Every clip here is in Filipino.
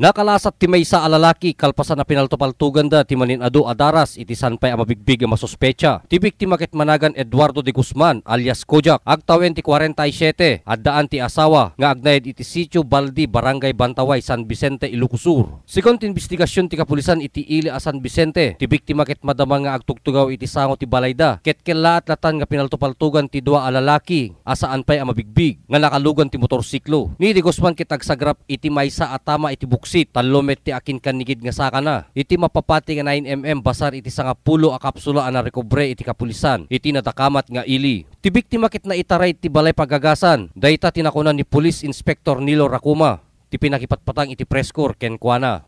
Nakalasat ti maysa a lalaki kalpasan na pinaltopaltugan da ti manin adu adaras iti sanpay a mabigbig a masuspecha. Ti biktima ket managan Eduardo de Guzman alias Kojak agtawen ti 47 addaan ti asawa nga agnayad iti sitio Baldi Barangay Bantaway San Vicente Ilocosur. Sigon ti investigasyon ti kapulisan iti ili a San Vicente ti biktima ket madama nga agtugtugaw iti sango ti balayda ket kella atlatan nga pinaltopaltugan ti dua a lalaki asaan pay a mabigbig nga nakalugan ti motorsiklo. Ni de Guzman ket agsagrap iti maysa atama iti buksit talomet ti akin kanigid nga sakana. Iti mapapati nga 9mm basar iti sangapulo a kapsula a narekobre iti kapulisan. Iti natakamat nga ili. Ti biktima ket na itaray ti balay pagagasan. Dayta tinakunan ni Police Inspector Nilo Racuma. Ti pinakipatpatang iti press corps ken kuana.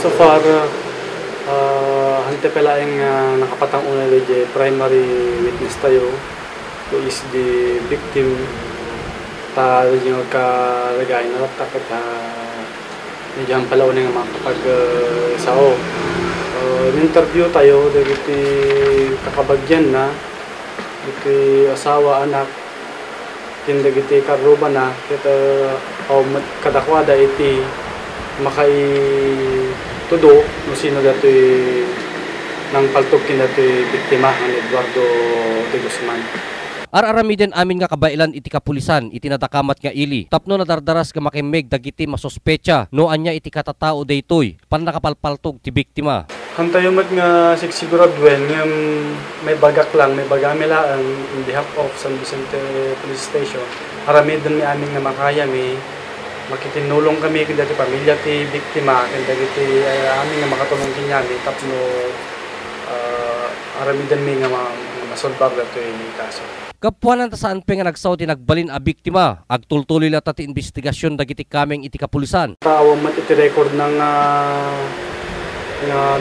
So far, hante palaeng nakapatang una the primary witness tayo who is the victim ta yung kalagay na takot medyo ang palaw nga makapag-sao. In-interview tayo dito kakabagyan na dito asawa, anak tinda dito karuba na kita kadakwada iti makai tudo no sino dato nang paltok kin dato biktima ang Eduardo de Guzman. Araramiden amin nga kabailan iti kapulisan iti natakamat nga ili. Tapno nadardaras nga makimeg dagiti masuspecha no anya iti katatao daytoy pan nakapalpaltog ti biktima. Hantayo mat nga siguraduan nga may bagak lang, may bagami lang in behalf of San Vicente Police Station. Aramiden mi amin nga makaya mi makitinulong kami kada ti pamilya ti biktima kada ti amin nga makatulong kinyami tapno aramiden mi nga masolbar dato yung kaso. Kapuanan ta saan pe nga nagsaw ti nagbalin a biktima agtultuloy lata ti investigasyon dagiti kameng iti kapulisan. Tawag mat iti record ng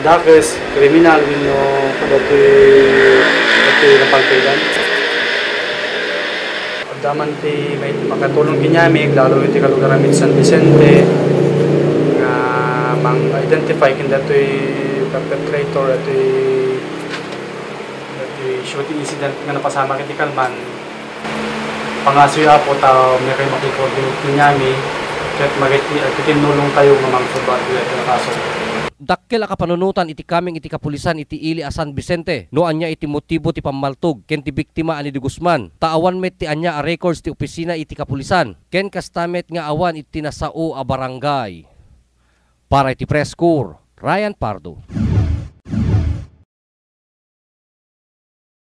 dakes kriminal no kadati napalpilan. Daman ti may makatulong kinyami lalo iti kalugar amin San Vicente nga mang-identify kin datoy perpetrator at shooting incident nga napasama kiti Kalman. Pangasuya po ta may kayo makikoordinate ninyami ket magtitinulong tayo nga mangsubat iti kaso. Dakkel a kapanunutan iti kameng iti kapulisan iti ili a San Vicente no anya iti motibo ti pammaltog ken ti biktima ani de Guzman. Taawan met ti anya a records ti opisina iti kapulisan ken kastamet nga awan iti nasao a barangay. Para iti press corps, Ryan Pardo.